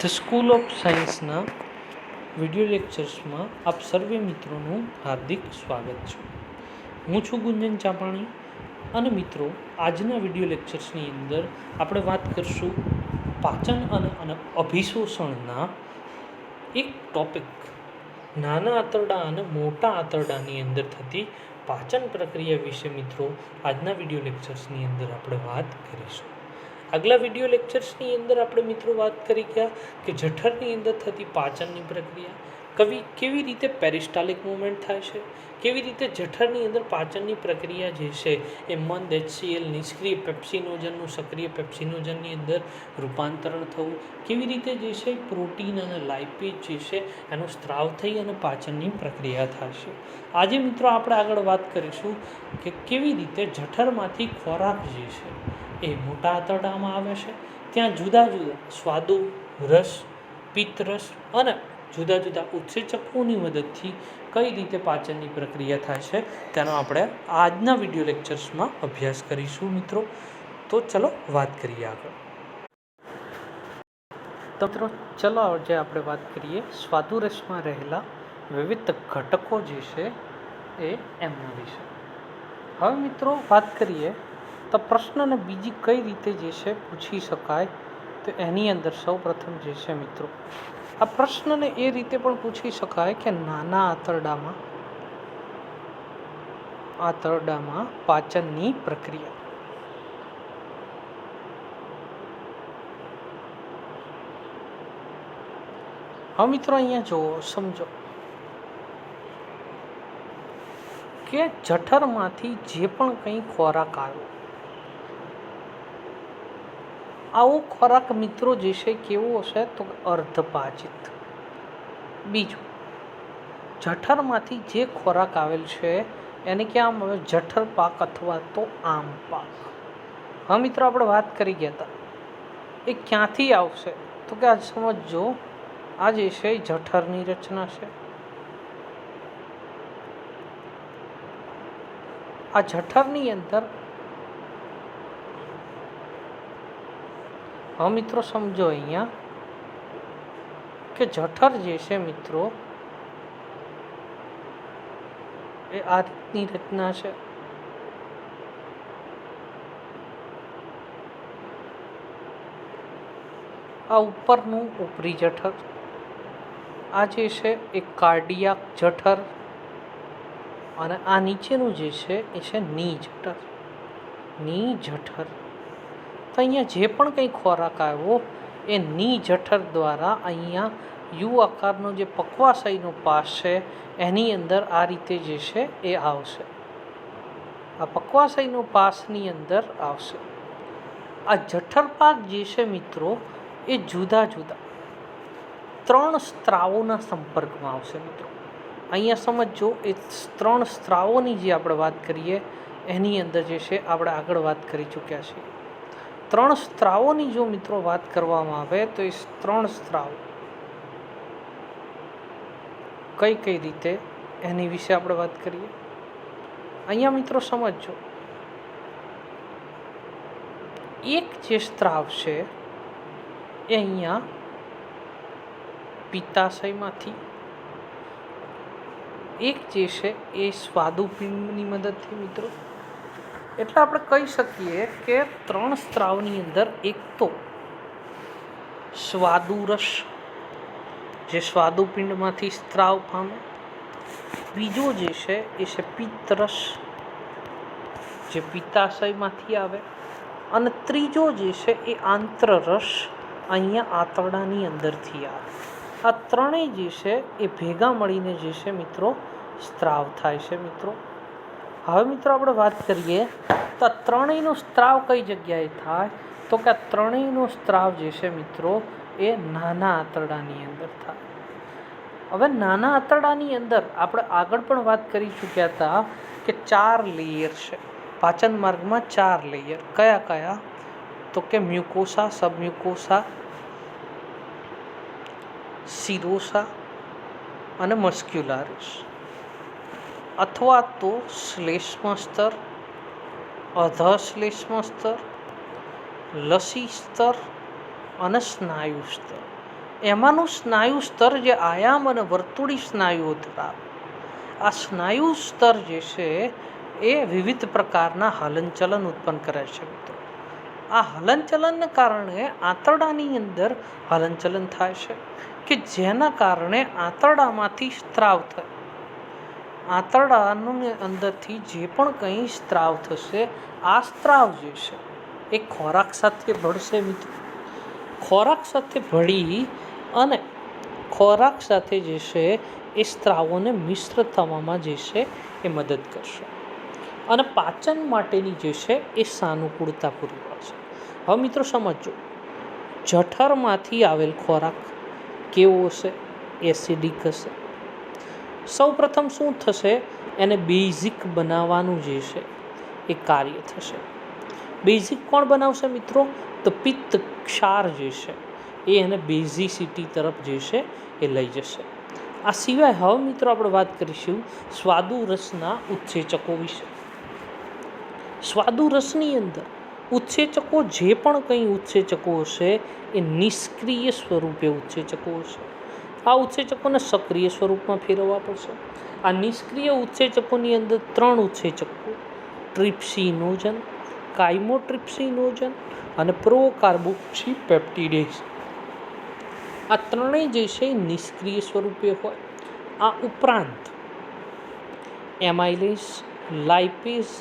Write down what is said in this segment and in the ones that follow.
The school of સાયન્સના video લેક્ચર્સમાં આપ સર્વે મિત્રોનું હાર્દિક સ્વાગત છે. હું છું ગુંજન ચાપાણી અને મિત્રો આજના વિડીયો લેક્ચર્સની અંદર આપણે વાત કરીશું પાચન અને અભિશોષણના એક ટૉપિક નાના આંતરડા અને મોટા આંતરડાની અંદર થતી પાચન પ્રક્રિયા વિશે મિત્રો આજના વિડીયો લેક્ચર્સની અંદર આપણે વાત કરીશું. આગલા વિડીયો લેક્ચર્સની અંદર આપણે મિત્રો વાત કરી ગયા કે જઠરની અંદર થતી પાચનની પ્રક્રિયા કેવી રીતે પેરિસ્ટાલિક મૂવમેન્ટ થાય છે, કેવી રીતે જઠરની અંદર પાચનની પ્રક્રિયા જે છે એ મંદ HCl નિષ્ક્રિય પેપ્સિનોજનનું સક્રિય પેપ્સિનોજનની અંદર રૂપાંતરણ થવું, કેવી રીતે જે છે પ્રોટીન અને લાઇપેજ જે છે એનો સ્ત્રાવ થઈ અને પાચનની પ્રક્રિયા થશે. આજે મિત્રો આપણે આગળ વાત કરીશું કે કેવી રીતે જઠરમાંથી ખોરાક જે છે એ મોટા આંતરડામાં આવે છે. ત્યાં જુદા જુદા સ્વાદુ, રસ, પિત્તરસ અને જુદા જુદા ઉત્સેચકોની મદદથી કઈ રીતે પાચનની પ્રક્રિયા થાય છે તેનો આપણે આજના વિડીયો લેક્ચર્સમાં અભ્યાસ કરીશું મિત્રો. તો ચલો વાત કરીએ આગળ. તો મિત્રો ચલો આજે આપણે વાત કરીએ સ્વાદુ રસમાં રહેલા વિવિધ ઘટકો જે છે એ એમના વિશે. હવે મિત્રો વાત કરીએ તો પ્રશ્નને બીજી કઈ રીતે જે છે પૂછી શકાય, તો એની અંદર સૌ પ્રથમ જે છે મિત્રો આ પ્રશ્નને એ રીતે પણ પૂછી શકાય કે નાના આંતરડામાં પાચનની પ્રક્રિયા. હવે મિત્રો અહીંયા જુઓ, સમજો કે જઠરમાંથી જે પણ કંઈ ખોરાક આવ્યો, આવો ખોરાક મિત્રો જે છે કેવો હશે તો અર્ધપાચિત. બીજું, જઠરમાંથી જે ખોરાક આવેલ છે એને ક્યાં આવે? જઠર પાક અથવા તો આમ પાક. હા મિત્રો આપણે વાત કરી ગયા હતા એ ક્યાંથી આવશે તો કે આ સમજો, આ જે છે જઠરની રચના છે. આ જઠરની અંદર હવે મિત્રો સમજો અહીંયા કે જઠર જે છે મિત્રો એ આ રીતની રચના છે. આ ઉપરનું ઉપરી જઠર, આ જે છે એ કાર્ડિયાક જઠર અને આ નીચેનું જે છે એ છે ની જઠર. તો અહીંયા જે પણ કંઈ ખોરાક આવ્યો એ ની જઠર દ્વારા અહીંયા યુ આકારનો જે પક્વાશયનો પાસ છે એની અંદર આ રીતે જે છે એ આવશે. આ પક્વાશયનો પાસની અંદર આવશે. આ જઠરપાક જે છે મિત્રો એ જુદા જુદા 3 સ્ત્રાવોના સંપર્કમાં આવશે મિત્રો. અહીંયા સમજો, એ 3 સ્ત્રાવોની જે આપણે વાત કરીએ એની અંદર જે છે આપણે આગળ વાત કરી ચૂક્યા છીએ. 3 સ્ત્રાવોની જો મિત્રો વાત કરવામાં આવે તો એ 3 સ્ત્રાવ કઈ રીતે એની વિશે આપણે વાત કરીએ. અહીંયા મિત્રો સમજો, એક જે સ્ત્રાવ છે એ અહીંયા પિત્તાશયમાંથી, એક જે છે એ સ્વાદુપિંડની મદદથી મિત્રો. એટલે આપણે કહી શકીએ કે 3 સ્ત્રાવની અંદર એક તો સ્વાદુરસ જે સ્વાદુપિંડમાંથી સ્ત્રાવ પામે, બીજો જે છે એ છે પિત્તરસ જે પિત્તાશયમાંથી આવે, અને ત્રીજો જે છે એ આંત્રરસ અહીંયા આંતરડાની અંદરથી આવે. આ ત્રણેય જે છે એ ભેગા મળીને જે છે મિત્રો સ્ત્રાવ થાય છે મિત્રો. હવે મિત્રો આપણે વાત કરીએ તો આ ત્રણેયનો સ્ત્રાવ કઈ જગ્યાએ થાય તો કે આ ત્રણેયનો સ્ત્રાવ જે છે મિત્રો એ નાના આંતરડાની અંદર થાય. હવે નાના આંતરડાની અંદર આપણે આગળ પણ વાત કરી ચૂક્યા હતા કે 4 લેયર છે પાચન માર્ગમાં. 4 લેયર કયા તો કે મ્યુકોસા, સબમ્યુકોસા, સિરોસા અને મસ્ક્યુલારિસ, અથવા તો શ્લેષ્મ સ્તર, અધશ્લેષ્મ સ્તર, લસી સ્તર અને સ્નાયુ સ્તર. એમાંનું સ્નાયુ સ્તર જે આયામ અને વર્તુળી સ્નાયુઓ ધરાવે. આ સ્નાયુ સ્તર જે છે એ વિવિધ પ્રકારના હલનચલન ઉત્પન્ન કરે છે મિત્રો. આ હલનચલનને કારણે આંતરડાની અંદર હલનચલન થાય છે કે જેના કારણે આંતરડામાંથી સ્ત્રાવ થાય. આંતરડાની અંદરથી જે પણ કંઈ સ્ત્રાવ થશે, આ સ્ત્રાવ જે છે એ ખોરાક સાથે ભળશે મિત્રો. ખોરાક સાથે ભળી અને ખોરાક સાથે જે છે એ સ્ત્રાવોને મિશ્ર થવામાં જે છે એ મદદ કરશે અને પાચન માટેની જે છે એ સાનુકૂળતા પૂરી પાડશે. હવે મિત્રો સમજો, જઠરમાંથી આવેલ ખોરાક કેવો હશે? એસિડિક હશે. સૌ પ્રથમ શું થશે? એને બેઝિક બનાવવાનું જે છે એ કાર્ય થશે. બેઝિક કોણ બનાવશે મિત્રો? તો પિત્ત ક્ષાર જે છે એ એને બેઝિસિટી તરફ જે છે એ લઈ જશે. આ સિવાય હવે મિત્રો આપણે વાત કરીશું સ્વાદુ રસના ઉત્સેચકો વિશે. સ્વાદુ રસની અંદર ઉત્સેચકો, જે પણ કંઈ ઉત્સેચકો હશે એ નિષ્ક્રિય સ્વરૂપે ઉત્સેચકો હશે. આ ઉત્સેચકોને સક્રિય સ્વરૂપમાં ફેરવવા પડશે. આ નિષ્ક્રિય ઉત્સેચકોની અંદર 3 ઉત્સેચકો: ટ્રિપ્સિનોજન, કાઇમોટ્રિપ્સિનોજન અને પ્રોકાર્બોક્સીપેપ્ટિડેઝ. આ ત્રણેય જે છે નિષ્ક્રિય સ્વરૂપે હોય. આ ઉપરાંત એમાઇલેઝ, લાઇપેઝ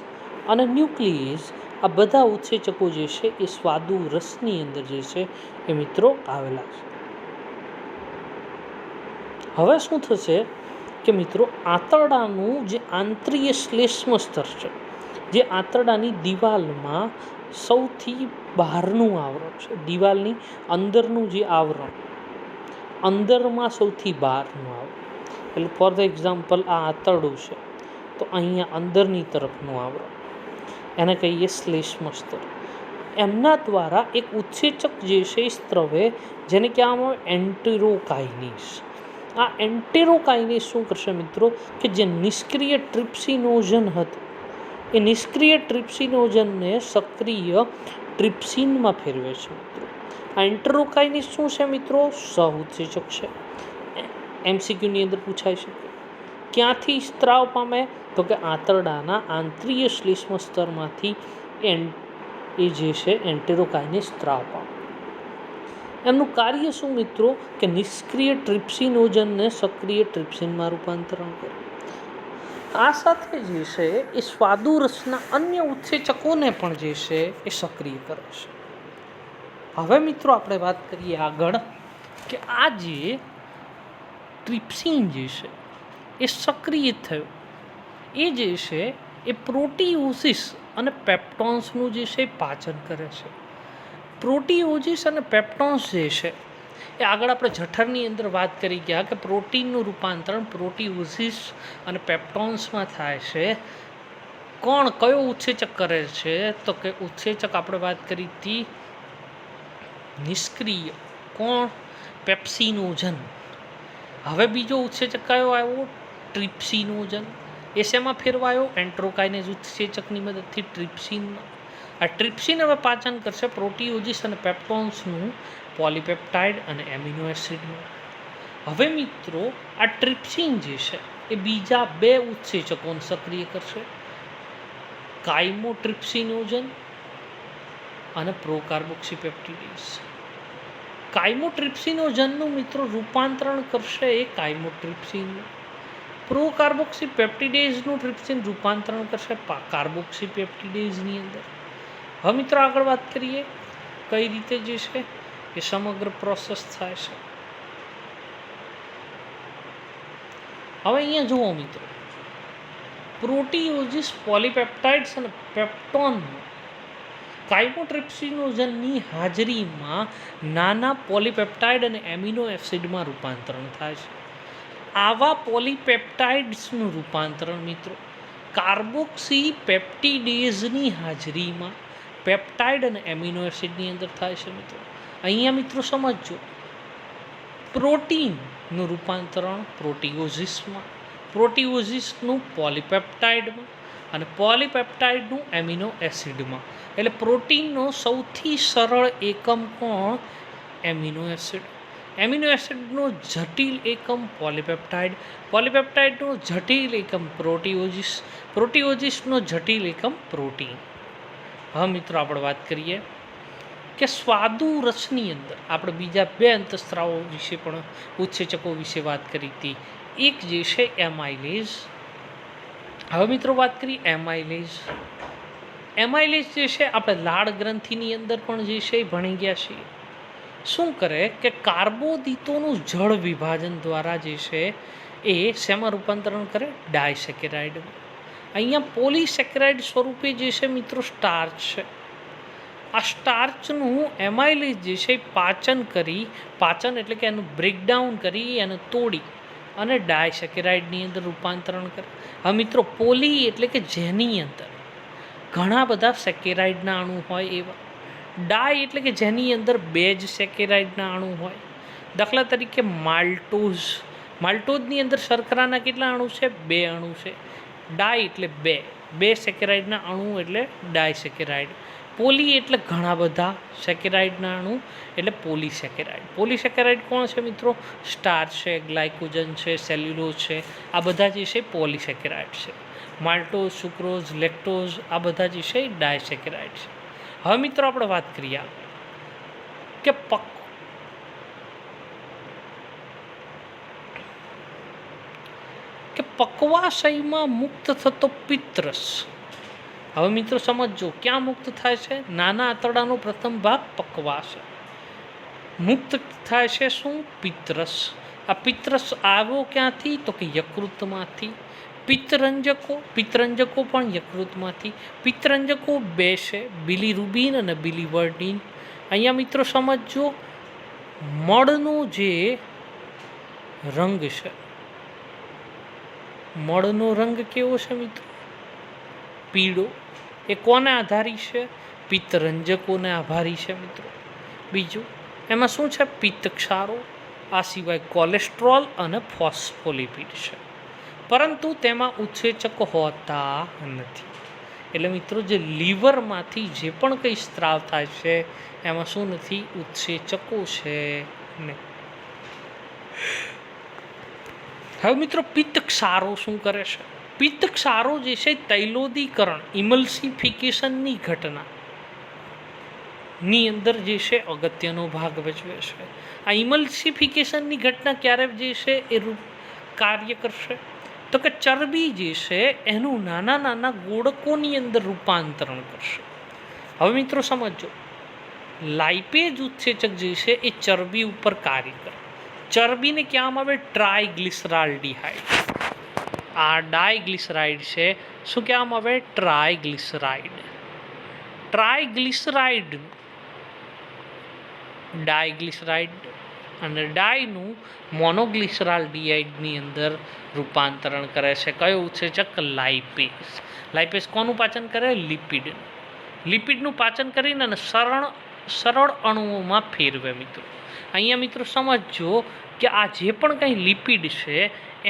અને ન્યુક્લિયેઝ, આ બધા ઉત્સેચકો જે છે એ સ્વાદુ રસની અંદર જે છે એ મિત્રો આવેલા છે. હવે શું થશે કે મિત્રો, આંતરડાનું જે આંતરિય શ્લેષ્મ સ્તર છે, જે આંતરડાની દિવાલમાં સૌથી બહારનું આવરણ છે, દિવાલની અંદરનું જે આવરણ, અંદરમાં સૌથી બહારનું આવરણ, એટલે ફોર ધ એક્ઝામ્પલ આ આંતરડું છે તો અહીંયા અંદરની તરફનું આવરણ, એને કહીએ શ્લેષ્મ સ્તર. એમના દ્વારા એક ઉત્સેચક જે છે એ સ્ત્રવે, જેને કહેવામાં આવે એન્ટેરોકાઇનેસ. આ એન્ટેરોકાઇનેસ શું કરશે મિત્રો કે જે નિષ્ક્રિય ટ્રિપ્સિનોજન હતું, એ નિષ્ક્રિય ટ્રિપ્સિનોજનને સક્રિય ટ્રિપ્સિનમાં ફેરવે છે મિત્રો. આ એન્ટેરોકાઇનેસ શું છે મિત્રો? સહઉત્સેચક છે. MCQની અંદર પૂછાઈ શકે. ક્યાંથી સ્ત્રાવ પામે? તો કે આંતરડાના આંતરિય શ્લેષ્મ સ્તરમાંથી એ જે છે એન્ટેરોકાઇનેસ સ્ત્રાવ પામે. એમનું કાર્ય શું મિત્રો? કે નિષ્ક્રિય ટ્રિપ્સિનોજનને સક્રિય ટ્રિપ્સિનમાં રૂપાંતરણ કરે. આ સાથે જે છે એ સ્વાદુ રસના અન્ય ઉત્સેચકોને પણ જે છે એ સક્રિય કરે છે. હવે મિત્રો આપણે વાત કરીએ આગળ કે આ જે ટ્રિપ્સિન જે છે એ સક્રિય થયો, એ જે છે એ પ્રોટીઓસિસ અને પેપ્ટોન્સનું જે છે એ પાચન કરે છે. પ્રોટીઓસિસ અને પેપ્ટોન્સ જે છે એ આગળ આપણે જઠરની અંદર વાત કરી ગયા કે પ્રોટીનનું રૂપાંતરણ પ્રોટીઓસિસ અને પેપ્ટોન્સમાં થાય છે. કોણ, કયો ઉત્સેચક કરે છે? તો કે ઉત્સેચક આપણે વાત કરી હતી નિષ્ક્રિય, કોણ? પેપ્સિનોજન. હવે બીજો ઉત્સેચક કયો આવ્યો? ટ્રિપ્સિનોજન. એ શેમાં ફેરવાયો? એન્ટેરોકાઇનેસ ઉત્સેચકની મદદથી ટ્રિપ્સિનમાં. આ ટ્રિપ્સિન હવે પાચન કરશે પ્રોટીઓસિસ અને પેપ્ટોન્સનું પોલીપેપ્ટાઇડ અને એમિનો એસિડનું. હવે મિત્રો આ ટ્રિપ્સિન જે છે એ બીજા 2 ઉત્સેચકોને સક્રિય કરશે: કાઇમોટ્રિપ્સિનોજન અને પ્રોકાર્બોક્સીપેપ્ટિડેઝ. કાઇમોટ્રિપ્સિનોજનનું મિત્રો રૂપાંતરણ કરશે એ કાઇમોટ્રિપ્સિનમાં. પ્રોકાર્બોક્સીપેપ્ટિડેઝનું ટ્રિપ્સિન રૂપાંતરણ કરશે કાર્બોક્સીપેપ્ટિડેઝની અંદર. હવે મિત્રો આગળ વાત કરીએ કઈ રીતે જે છે એ સમગ્ર પ્રોસેસ થાય છે. હવે અહીંયા જુઓ મિત્રો, પ્રોટીઓસિસ, પોલીપેપ્ટાઇડ્સ અને પેપ્ટોન કાઇમોટ્રિપ્સિનોજનની હાજરીમાં નાના પોલીપેપ્ટાઇડ અને એમિનો એસિડમાં રૂપાંતરણ થાય છે. આવા પોલીપેપ્ટાઇડ્સનું રૂપાંતરણ મિત્રો કાર્બોક્સીપેપ્ટિડેઝની હાજરીમાં પેપ્ટાઇડ અને એમિનો એસિડની અંદર થાય છે મિત્રો. અહીંયા મિત્રો સમજો, પ્રોટીનનું રૂપાંતરણ પ્રોટીઓસિસમાં, પ્રોટીઓસિસનું પોલીપેપ્ટાઇડમાં અને પોલીપેપ્ટાઇડનું એમિનો એસિડમાં. એટલે પ્રોટીનનો સૌથી સરળ એકમ કોણ? Amino acid. એમિનો એસિડનો જટિલ એકમ પોલીપેપ્ટાઇડ, પોલીપેપ્ટાઇડનો જટિલ એકમ પ્રોટીઓજીસ, પ્રોટીઓજીસનો જટિલ એકમ પ્રોટીન. હવે મિત્રો આપણે વાત કરીએ કે સ્વાદુ રસની અંદર આપણે બીજા બે અંતઃસ્ત્રાવો વિશે પણ ઉત્સેચકો વિશે વાત કરી હતી. એક જે છે એમાઇલેઝ. હવે મિત્રો વાત કરીએ એમાઇલેઝ. એમાઇલેઝ જે છે આપણે લાળ ગ્રંથિની અંદર પણ જે છે એ ભણી ગયા છીએ. શું કરે કે કાર્બોદિતોનું જળ વિભાજન દ્વારા જે છે એ શેમાં રૂપાંતરણ કરે? ડાયસેકેરાઇડમાં. અહીંયા પોલીસેકેરાઇડ સ્વરૂપે જે છે મિત્રો સ્ટાર્ચ છે. આ સ્ટાર્ચનું એમાઇલેઝ જે છે પાચન કરી, પાચન એટલે કે એનું બ્રેકડાઉન કરી, એને તોડી અને ડાયસેકેરાઇડની અંદર રૂપાંતરણ કરે. હવે મિત્રો પોલી એટલે કે જેની અંદર ઘણા બધા સેકેરાઇડના અણુ હોય એવા. ડાય એટલે કે જેની અંદર બે જ સેકેરાઇડના અણુ હોય. દાખલા તરીકે માલ્ટોઝ, માલ્ટોઝની અંદર શર્કરાના કેટલા અણુ છે? 2 અણુ છે. ડાય એટલે બે સેકેરાઇડના અણુ એટલે ડાયસેકેરાઇડ. પોલી એટલે ઘણા બધા સેકેરાઇડના અણુ એટલે પોલીસેકેરાઇડ. પોલીસેકેરાઇડ કોણ છે મિત્રો? સ્ટાર્ચ છે, ગ્લાયકોજન છે, સેલ્યુલોઝ છે, આ બધા જે છે પોલીસેકેરાઇડ છે. માલ્ટોઝ, સુક્રોઝ, લેક્ટોઝ આ બધા જે છે ડાયસેકેરાઇડ છે. હવે મિત્રો આપણે વાત કરીએ કે પક્વાશયમાં મુક્ત થતો પિત્તરસ. હવે મિત્રો સમજો ક્યાં મુક્ત થાય છે? નાના આંતરડાનો પ્રથમ ભાગ પક્વાશય મુક્ત થાય છે. શું? પિત્તરસ. આ પિત્તરસ આવ્યો ક્યાંથી? તો કે યકૃતમાંથી. પિત્તરંજકો પણ યકૃતમાંથી. પિત્તરંજકો 2 છે, બિલીરુબિન અને બિલીવર્ડિન. અહીંયા મિત્રો સમજો મળનો જે રંગ છે, મળનો રંગ કેવો છે મિત્રો? પીળો. એ કોને આધારી છે? પિત્તરંજકોને આભારી છે મિત્રો. બીજું એમાં શું છે? પિત્તક્ષારો. આ સિવાય કોલેસ્ટ્રોલ અને ફોસ્ફોલિપિડ છે, પરંતુ તેમાં ઉત્સેચકો હોતા નથી. એટલે મિત્રો જે લીવરમાંથી જે પણ કંઈ સ્ત્રાવ થાય છે એમાં શું નથી? ઉત્સેચકો છે નહીં. હવે મિત્રો પિત્તક્ષારો શું કરે છે? પિત્તક્ષારો જે છે તૈલોદીકરણ, ઇમલ્સિફિકેશનની ઘટના ની અંદર જે છે અગત્યનો ભાગ ભજવે છે. આ ઇમલ્સિફિકેશનની ઘટના ક્યારે જે છે એ કાર્ય કરશે? તો કે ચરબી જે છે એનું નાના નાના ગોળકોની અંદર રૂપાંતરણ કરશે. હવે મિત્રો સમજો, લાઇપેજ ઉત્સેચક જે છે એ ચરબી ઉપર કાર્ય કરે. ચરબીને કહેવામાં આવે ટ્રાયગ્લિસરાલ્ડિહાઇડ. આ ડાયગ્લિસરાઇડ છે. શું કહેવામાં આવે? ટ્રાયગ્લિસરાઇડ. ટ્રાયગ્લિસરાઇડ, ડાયગ્લિસરાઇડ અને ડાયનું મોનોગ્લિસરાલ્ડિહાઇડની અંદર રૂપાંતરણ કરે છે. કયો ઉત્સેચક? લાઇપેઝ. લાઇપેઝ કોનું પાચન કરે? લિપિડ. લિપિડનું પાચન કરીને અને સરળ અણુઓમાં ફેરવે મિત્રો. અહીંયા મિત્રો સમજો કે આ જે પણ કંઈ લિપિડ છે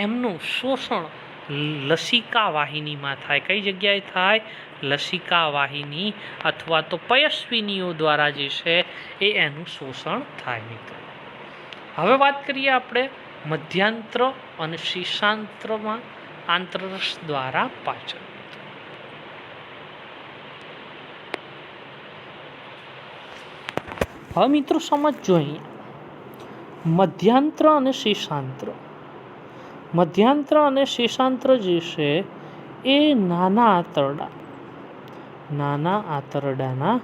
એમનું શોષણ લસિકા વાહિનીમાં થાય. કઈ જગ્યાએ થાય? લસિકા વાહિની અથવા તો પયસ્વિનીઓ દ્વારા જે છે એ એનું શોષણ થાય મિત્રો. હવે વાત કરીએ આપણે મધ્યાંત્ર અને શીર્ષાંત્રમાં આંતરરસ દ્વારા પાચન. હવે મિત્રો સમજો અહીંયા મધ્યાંત્ર અને શીર્ષાંત્ર. મધ્યાંત્ર અને શીર્ષાંત્ર જે છે એ નાના આંતરડાના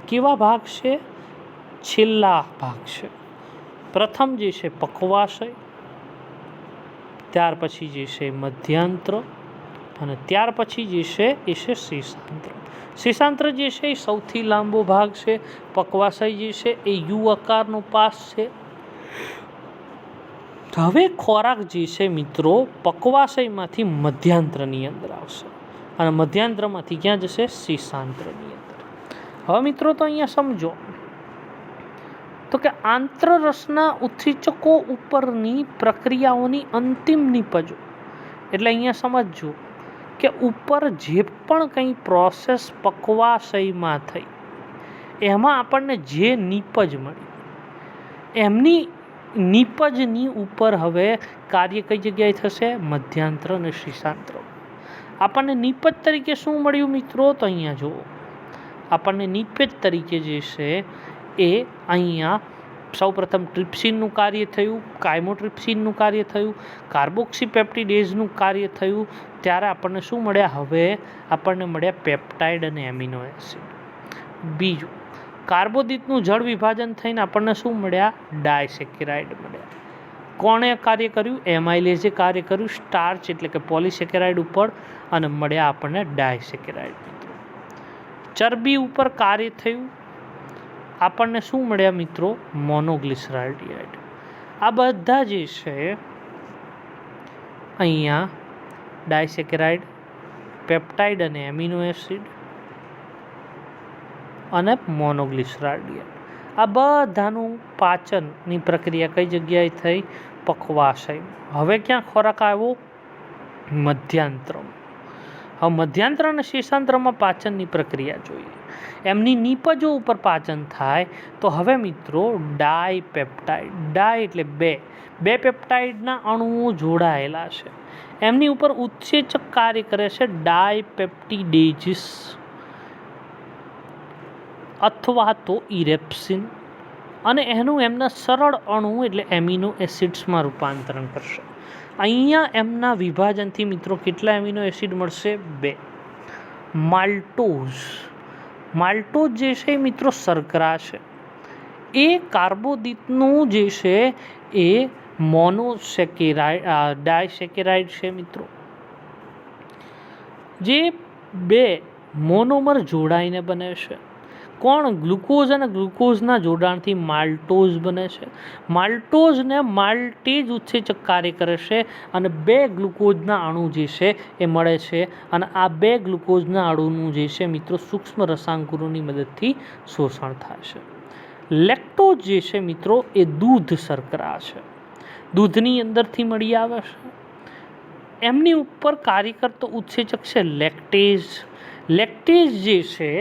કેવા ભાગ છે? છેલ્લા ભાગ છે. પ્રથમ જે છે પક્વાશય, ત્યાર પછી જે છે મધ્યાંત્ર અને ત્યાર પછી જે છે એ છે શીર્ષાંત્ર. શીર્ષાંત્ર જે છે એ સૌથી લાંબો ભાગ છે. પક્વાશય જે છે એ યુ આકારનો પાસ છે. હવે ખોરાક જે છે મિત્રો પક્વાશયમાંથી મધ્યાંત્રની અંદર આવશે અને મધ્યાંત્રમાંથી ક્યાં જશે? શીર્ષાંત્રની અંદર. હવે મિત્રો તો અહીંયા સમજો તો કે આંતરરસના ઉત્સેચકો ઉપરની પ્રક્રિયાઓની અંતિમ નિપજો. એટલે અહીંયા સમજજો કે ઉપર જે પણ કંઈ પ્રોસેસ પક્વાશયમાં થઈ એમાં આપણને જે નિપજ મળી એમની નિપજની ઉપર હવે કાર્ય કઈ જગ્યાએ થશે? મધ્યાંત્ર અને શીશાંત્ર. આપણને નિપજ તરીકે શું મળ્યું મિત્રો? તો અહીંયા જુઓ, આપણને નિપજ તરીકે જે છે એ અહીંયા સૌપ્રથમ ટ્રિપ્સિનનું કાર્ય થયું, કાયમોટ્રિપ્સિનનું કાર્ય થયું, કાર્બોક્સીપેપ્ટિડેઝનું કાર્ય થયું. ત્યારે આપણને શું મળ્યા? હવે આપણને મળ્યા પેપ્ટાઇડ અને એમિનો એસિડ. બીજું, કાર્બોદિતનું જળ વિભાજન થઈને આપણને શું મળ્યા? ડાયસેકેરાઇડ મળ્યા. કોણે કાર્ય કર્યું? એમાઇલેઝે કાર્ય કર્યું સ્ટાર્ચ એટલે કે પોલિસેકેરાઇડ ઉપર, અને મળ્યા આપણને ડાયસેકેરાઇડ. મિત્રો, ચરબી ઉપર કાર્ય થયું, આપણને શું મળ્યા મિત્રો? મોનોગ્લિસરાલ્ડિહાઇડ. આ બધા જે છે અહીંયા ડાયસેકેરાઇડ, પેપ્ટાઇડ અને એમિનો એસિડ અને મોનોગ્લિસરાલ્ડિહાઇડ, આ બધાનું પાચનની પ્રક્રિયા કઈ જગ્યાએ થઈ? પક્વાશય. હવે ક્યાં ખોરાક આવ્યો? મધ્યાંત્રમાં. હવે મધ્યાંત્ર અને શેષાંત્રમાં પાચનની પ્રક્રિયા જોઈએ. એમની નિપજો ઉપર પાચન થાય તો હવે મિત્રો ડાયપેપ્ટાઇડ, ડાય એટલે બે પેપ્ટાઇડના અણુઓ જોડાયેલા છે, એમની ઉપર ઉત્સેચક કાર્ય કરે છે ડાયપેપ્ટિડેઝિસ અથવા તો ઇરેપ્સિન, અને એનું એમના સરળ અણુ એટલે એમિનો એસિડ્સમાં રૂપાંતરણ કરશે. અહીંયા એમના વિભાજનથી મિત્રો કેટલા એમિનો એસિડ મળશે? 2. માલ્ટોઝ, માલ્ટોઝ જે છે મિત્રો શર્કરા છે, એ કાર્બોદિતનું જે છે એ મોનોસેકેરાઇડ ડાયસેકેરાઇડ છે મિત્રો, જે 2 મોનોમર જોડાઈને બને છે. કોણ? ગ્લુકોઝ અને ગ્લુકોઝના જોડાણથી માલ્ટોઝ બને છે. માલ્ટોઝને માલ્ટેઝ ઉત્સેચક કાર્ય કરે છે અને 2 ગ્લુકોઝના અણુ જે છે એ મળે છે, અને આ 2 ગ્લુકોઝના અણુનું જે છે મિત્રો સૂક્ષ્મ રસાંકુરોની મદદથી શોષણ થાય છે. લેક્ટોઝ જે છે મિત્રો એ દૂધ શર્કરા છે, દૂધની અંદરથી મળી આવે છે. એમની ઉપર કાર્ય કરતો ઉત્સેચક છે લેક્ટેઝ. લેક્ટેઝ જે છે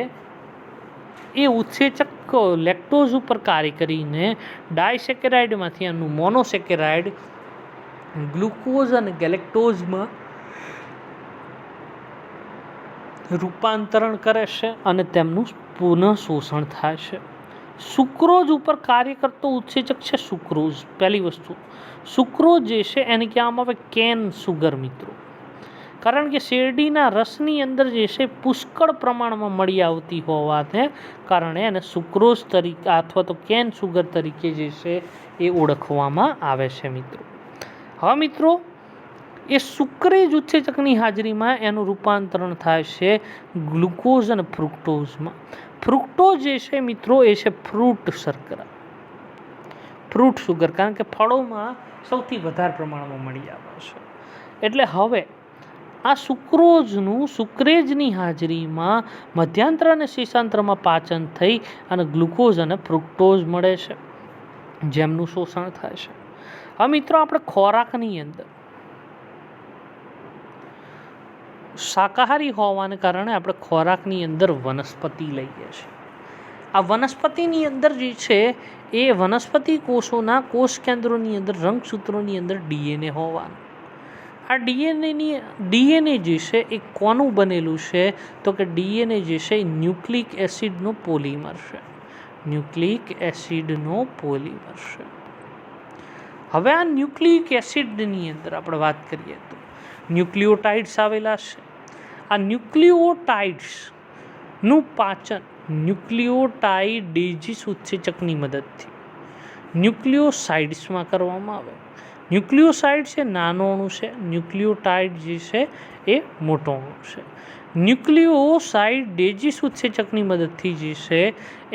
એ ઉત્સેચક લેક્ટોઝ ઉપર કાર્ય કરીને ડાયસેકેરાઇડમાંથી એનું મોનોસેકેરાઇડ ગ્લુકોઝ અને ગેલેક્ટોઝમાં રૂપાંતરણ કરે છે અને તેમનું પુનઃ શોષણ થાય છે. સુક્રોઝ ઉપર કાર્ય કરતો ઉત્સેચક છે સુક્રોઝ. પહેલી વસ્તુ, સુક્રોઝ જે છે એને કહેવામાં આવે કેન સુગર મિત્રો, કારણ કે શેરડીના રસની અંદર જે છે પુષ્કળ પ્રમાણમાં મળી આવતી હોવાને કારણે એને સુક્રોઝ તરીકે અથવા તો કેન સુગર તરીકે જે છે એ ઓળખવામાં આવે છે મિત્રો. હવે મિત્રો એ સુક્રેજ ઉત્સેચકની હાજરીમાં એનું રૂપાંતરણ થાય છે ગ્લુકોઝ અને ફ્રુક્ટોઝમાં. ફ્રુક્ટોઝ જે છે મિત્રો એ છે ફ્રૂટ શર્કરા, ફ્રૂટ સુગર, કારણ કે ફળોમાં સૌથી વધારે પ્રમાણમાં મળી આવે છે. એટલે હવે આ સુક્રોઝનું સુક્રેજની હાજરીમાં મધ્યાંત્ર અને શેષાંત્રમાં પાચન થઈ અને ગ્લુકોઝ અને ફ્રુક્ટોઝ મળે છે, જેમનું શોષણ થાય છે. હવે મિત્રો આપણે ખોરાકની અંદર શાકાહારી હોવાને કારણે આપણે ખોરાકની અંદર વનસ્પતિ લઈએ છીએ. આ વનસ્પતિની અંદર જે છે એ વનસ્પતિ કોષોના કોષ કેન્દ્રોની અંદર રંગસૂત્રોની અંદર ડીએનએ હોવાનું. આ ડીએનએ જે છે એ કોનું બનેલું છે? તો કે ડીએનએ જે છે એ ન્યુક્લિક એસિડનો પોલિમર છે, ન્યુક્લિક એસિડનો પોલિમર છે. હવે આ ન્યુક્લિક એસિડની અંદર આપણે વાત કરીએ તો ન્યુક્લિયોટાઇડ્સ આવેલા છે. આ ન્યુક્લિયોટાઇડ્સનું પાચન ન્યુક્લિયોટાઇડેઝિસ ઉત્સેચકની મદદથી ન્યુક્લિયોસાઇડ્સમાં કરવામાં આવે. ન્યુક્લિયોસાઇડ છે નાનો અણુ છે, ન્યુક્લિયોટાઇડ જે છે એ મોટો અણુ છે. ન્યુક્લિયોસાઇડેઝિસ ઉત્સેચકની મદદથી જે છે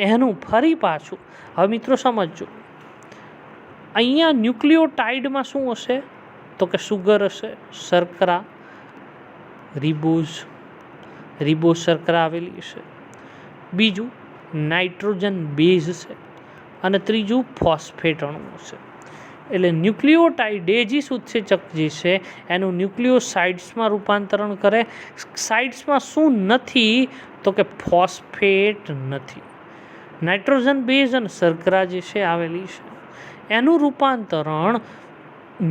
એનું ફરી પાછું, હવે મિત્રો સમજો, અહીંયા ન્યુક્લિયોટાઇડમાં શું હશે? તો કે સુગર હશે, શર્કરા, રિબોઝ શર્કરા આવેલી છે. બીજું નાઇટ્રોજન બેઝ છે, અને ત્રીજું ફોસ્ફેટ અણુ છે. એટલે ન્યુક્લિયોટાઇડેઝિસ ઉત્સેચક જે છે એનું ન્યુક્લિયોસાઇડ્સમાં રૂપાંતરણ કરે. સાઇડ્સમાં શું નથી? તો કે ફોસ્ફેટ નથી. નાઇટ્રોજન બેઝ અને શર્કરા જે છે આવેલી છે. એનું રૂપાંતરણ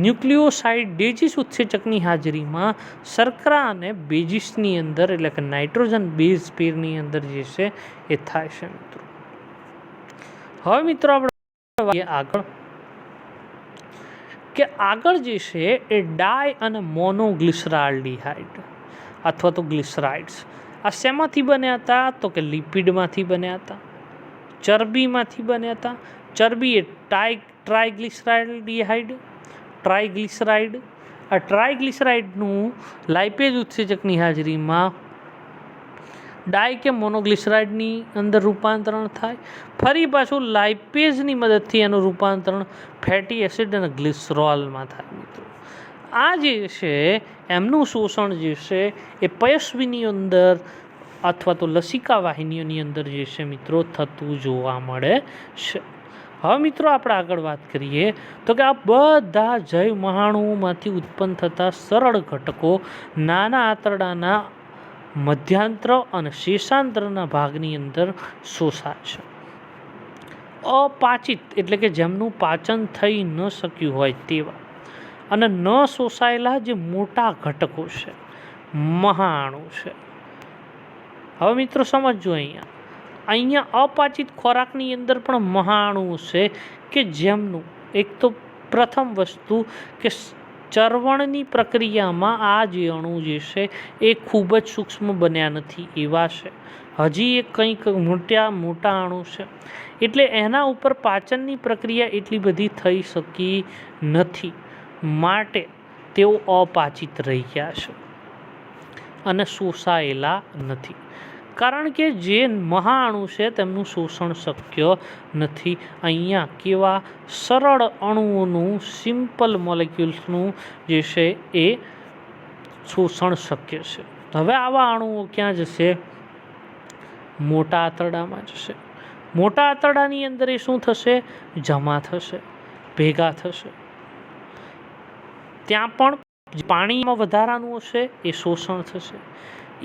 ન્યુક્લિયોસાઇડ ડેઝિસ ઉત્સેચકની હાજરીમાં શર્કરા અને બેઝિસની અંદર એટલે કે નાઇટ્રોજન બેઝ પેરની અંદર જે છે એ થાય છે મિત્રો. હવે મિત્રો આપણે આગળ કે આગળ જે છે એ ડાય અને મોનોગ્લિસરાલ્ડિહાઇડ અથવા તો ગ્લિસરાઇડ્સ આ શેમાંથી બન્યા હતા? તો કે લિપિડમાંથી બન્યા હતા, ચરબીમાંથી બન્યા હતા. ચરબી એ ટ્રાઇગ્લિસરાઇડ. આ ટ્રાઇગ્લિસરાઇડનું લાઇપેઝ ઉત્સેચકની હાજરીમાં ડાય કે મોનોગ્લિસરાઇડની અંદર રૂપાંતરણ થાય. ફરી પાછું લાઇપેઝની મદદથી એનું રૂપાંતરણ ફેટી એસિડ અને ગ્લિસરોલમાં થાય મિત્રો. આ જે છે એમનું શોષણ જે છે એ પયસ્વીની અંદર અથવા તો લસિકા વાહિનીઓની અંદર જે છે મિત્રો થતું જોવા મળે છે. હવે મિત્રો આપણે આગળ વાત કરીએ તો કે આ બધા જૈવ મહાણુઓમાંથી ઉત્પન્ન થતા સરળ ઘટકો નાના આંતરડાના મધ્યાંત્ર અને શેષાંતરના ભાગની અંદર શોષાય છે. અપાચિત એટલે કે જેમનું પાચન થઈ ન શક્યું હોય તેવા અને ન શોષાયેલા જે મોટા ઘટકો છે, મહાણુ છે. હવે મિત્રો સમજો અહીંયા અપાચિત ખોરાકની અંદર પણ મહાણુ છે કે જેમનું એક તો પ્રથમ વસ્તુ કે ચરવણની પ્રક્રિયામાં આ જે અણુ જે છે એ ખૂબ જ સૂક્ષ્મ બન્યા નથી એવા છે. હજી એ કંઈક મોટા અણુ છે એટલે એના ઉપર પાચનની પ્રક્રિયા એટલી બધી થઈ શકી નથી, માટે તેઓ અપાચિત રહી ગયા છે અને શોષાયેલા નથી. કારણ કે જે મહાઅણુ છે તેમનું શોષણ શક્ય નથી. અહીંયા કેવા સરળ અણુઓનું સિમ્પલ મોલેક્યુલ્સનું જે છે એ શોષણ શક્ય છે. હવે આવા અણુઓ ક્યાં જશે? મોટા આંતરડામાં જશે. મોટા આંતરડાની અંદર એ શું થશે? જમા થશે, ભેગા થશે. ત્યાં પણ પાણીમાં વધારાનું હશે એ શોષણ થશે.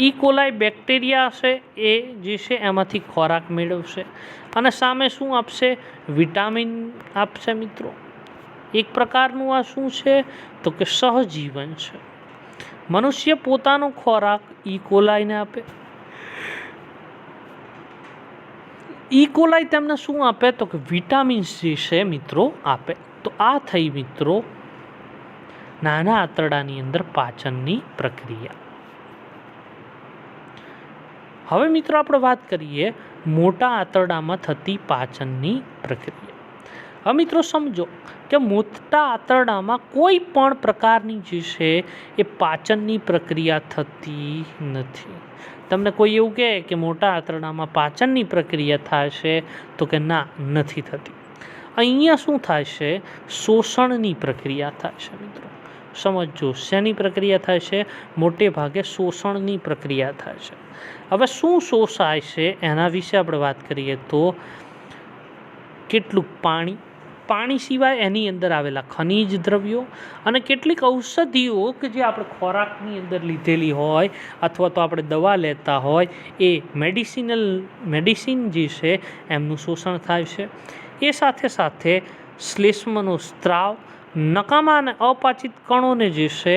ઇકોલાઈ બેક્ટેરિયા હશે એ જે છે એમાંથી ખોરાક મેળવશે અને સામે શું આપશે? વિટામિન આપશે મિત્રો. એક પ્રકારનું આ શું છે? તો કે સહજીવન છે. મનુષ્ય પોતાનો ખોરાક ઇકોલાઈને આપે. ઇકોલાઈ તેમને શું આપે? તો કે વિટામિન્સ જે છે મિત્રો આપે. તો આ થઈ મિત્રો નાના આંતરડાની અંદર પાચનની પ્રક્રિયા. હવે મિત્રો આપણે વાત કરીએ મોટા આંતરડામાં થતી પાચનની પ્રક્રિયા. હવે મિત્રો સમજો કે મોટા આંતરડામાં કોઈ પણ પ્રકારની જે છે એ પાચનની પ્રક્રિયા થતી નથી. તમને કોઈ એવું કહે કે મોટા આંતરડામાં પાચનની પ્રક્રિયા થાય છે તો કે ના, નથી થતી. અહીંયા શું થાય છે? શોષણની પ્રક્રિયા થાય છે મિત્રો. સમજો શેની પ્રક્રિયા થાય છે? મોટે ભાગે શોષણની પ્રક્રિયા થાય છે. હવે શું શોષાય છે એના વિશે આપણે વાત કરીએ તો કેટલુંક પાણી સિવાય એની અંદર આવેલા ખનિજ દ્રવ્યો અને કેટલીક ઔષધિઓ કે જે આપણે ખોરાકની અંદર લીધેલી હોય અથવા તો આપણે દવા લેતા હોય એ મેડિસિન જે છે એમનું શોષણ થાય છે. એ સાથે સાથે શ્લેષ્મનો સ્ત્રાવ નકામા અને અપાચિત કણોને જે છે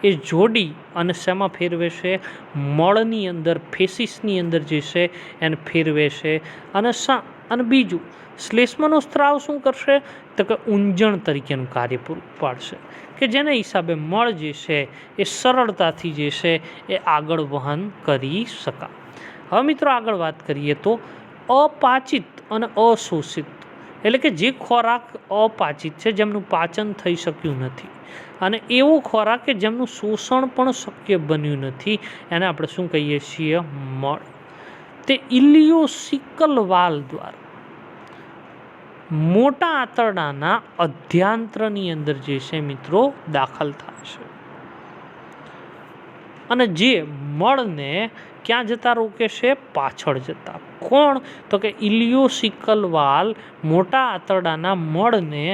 એ જોડી અને શેમાં ફેરવે છે? મળની અંદર, ફેસિસની અંદર જે છે એને ફેરવે છે. અને બીજું શ્લેષ્મનો સ્ત્રાવ શું કરશે? તો કે ઊંજણ તરીકેનું કાર્ય પૂરું પાડશે કે જેના હિસાબે મળ જે છે એ સરળતાથી જે છે એ આગળ વહન કરી શકાય. હવે મિત્રો આગળ વાત કરીએ તો અપાચિત અને અશોષિત એટલે કે જે ખોરાક અપાચિત છે, જેમનું પાચન થઈ શક્યું નથી, અને એવો ખોરાક કે જેમનું શોષણ પણ શક્ય બન્યું નથી, એને આપણે શું કહીએ છીએ? મળ. તે ઇલિયોસિકલ વાલ દ્વારા મોટા આંતરડાના અધ્યાંત્રની અંદર જે છે મિત્રો દાખલ થાય છે અને જે મળને ક્યાં જતા રોકે છે? પાછળ જતા. કોણ? તો કે ઇલિયોસિકલ વાલ મોટા આંતરડાના મળને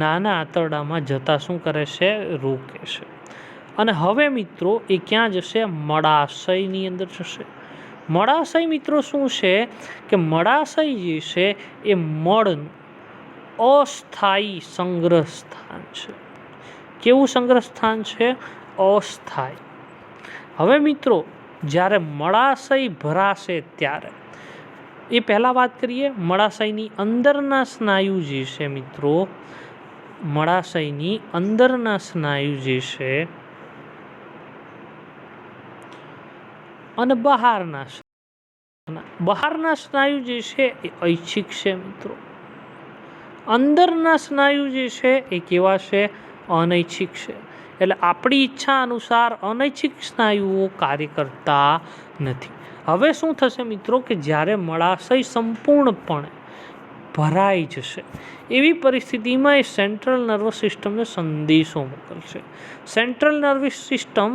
નાના આંતરડામાં જતા શું કરે છે? રોકે છે. અને હવે મિત્રો એ ક્યાં જશે? મળાશયની અંદર જશે. મળાશય મિત્રો શું છે કે મળાશય જે છે એ મળનું અસ્થાયી સંગ્રહ સ્થાન છે. કેવું સંગ્રહ સ્થાન છે? અસ્થાયી. હવે મિત્રો જ્યારે મળાશય ભરાશે ત્યારે એ પહેલાં વાત કરીએ મળાશયની અંદરના સ્નાયુ જે છે મિત્રો, મળાશયની અંદરના સ્નાયુ જે છે અને બહારના સ્નાયુ જે છે એ ઐચ્છિક છે મિત્રો. અંદરના સ્નાયુ જે છે એ કેવા છે? અનૈચ્છિક છે. એટલે આપણી ઈચ્છા અનુસાર અનૈચ્છિક સ્નાયુઓ કાર્ય કરતા નથી. હવે શું થશે મિત્રો કે જ્યારે મળાશય સંપૂર્ણપણે ભરાઈ જશે એવી પરિસ્થિતિમાં એ સેન્ટ્રલ નર્વસ સિસ્ટમને સંદેશો મોકલશે. સેન્ટ્રલ નર્વસ સિસ્ટમ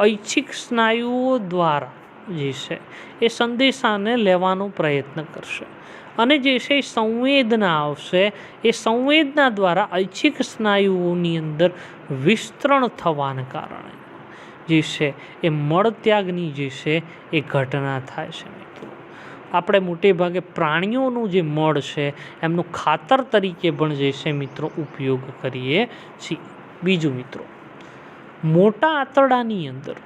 ઐચ્છિક સ્નાયુઓ દ્વારા જે છે એ સંદેશાને લેવાનો પ્રયત્ન કરશે અને જે છે એ સંવેદના આવશે. એ સંવેદના દ્વારા ઐચ્છિક સ્નાયુઓની અંદર વિસ્તરણ થવાને કારણે જે છે એ મળત્યાગની જે છે એ ઘટના થાય છે મિત્રો. આપણે મોટે ભાગે પ્રાણીઓનું જે મળ છે એમનું ખાતર તરીકે પણ જે છે મિત્રો ઉપયોગ કરીએ છીએ. બીજું મિત્રો, મોટા આંતરડાની અંદર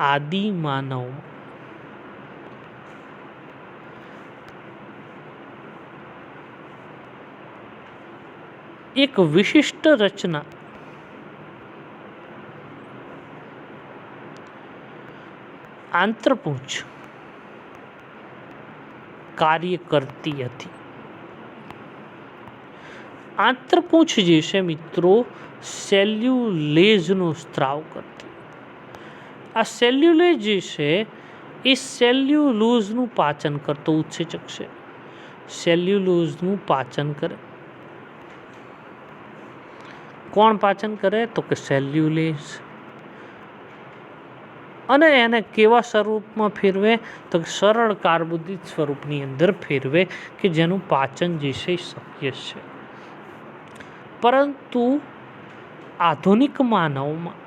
આદિમાનવ એક વિશિષ્ટ રચના આંતરપૂંછ કાર્ય કરતી હતી. આંતરપૂંછ જે છે મિત્રો સેલ્યુલેઝનો સ્ત્રાવ કરતી. આ સેલ્યુલેઝ જે છે એ સેલ્યુલોઝનું પાચન કરતો ઉત્સેચક છે. સેલ્યુલોઝનું પાચન કરે. કોણ પાચન કરે? તો કે સેલ્યુલેઝ. અને એને કેવા સ્વરૂપમાં ફેરવે? તો સરળ કાર્બોદિત સ્વરૂપની અંદર ફેરવે કે જેનું પાચન જે છે શક્ય છે. પરંતુ આધુનિક માનવમાં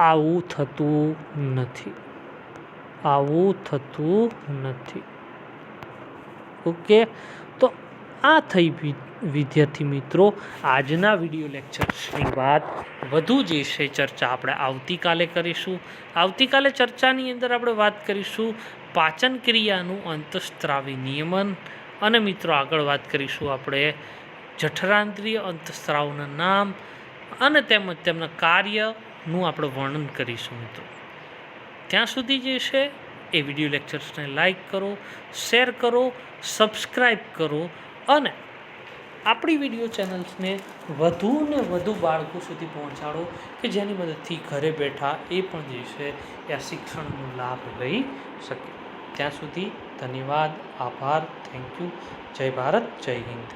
આવું થતું નથી. ઓકે, તો આ થઈ વિદ્યાર્થી મિત્રો આજના વિડીયો લેક્ચર્સની વાત. વધુ જે છે ચર્ચા આપણે આવતીકાલે કરીશું. આવતીકાલે ચર્ચાની અંદર આપણે વાત કરીશું પાચન ક્રિયાનું અંતઃસ્ત્રાવી નિયમન અને મિત્રો આગળ વાત કરીશું આપણે જઠરાંત્રિય અંતઃસ્ત્રાવના નામ અને તેમજ તેમના કાર્યનું આપણે વર્ણન કરીશું મિત્રો. ત્યાં સુધી જે છે એ વિડીયો લેક્ચર્સને લાઈક કરો, શેર કરો, સબસ્ક્રાઈબ કરો અને આપણી વિડીયો ચેનલ્સને વધુને વધુ બાળકો સુધી પહોંચાડો કે જેની મદદથી ઘરે બેઠા એ પણ જે છે એ આ શિક્ષણનો લાભ લઈ શકે. ત્યાં સુધી ધન્યવાદ, આભાર, થેન્ક યુ. જય ભારત, જય હિન્દ.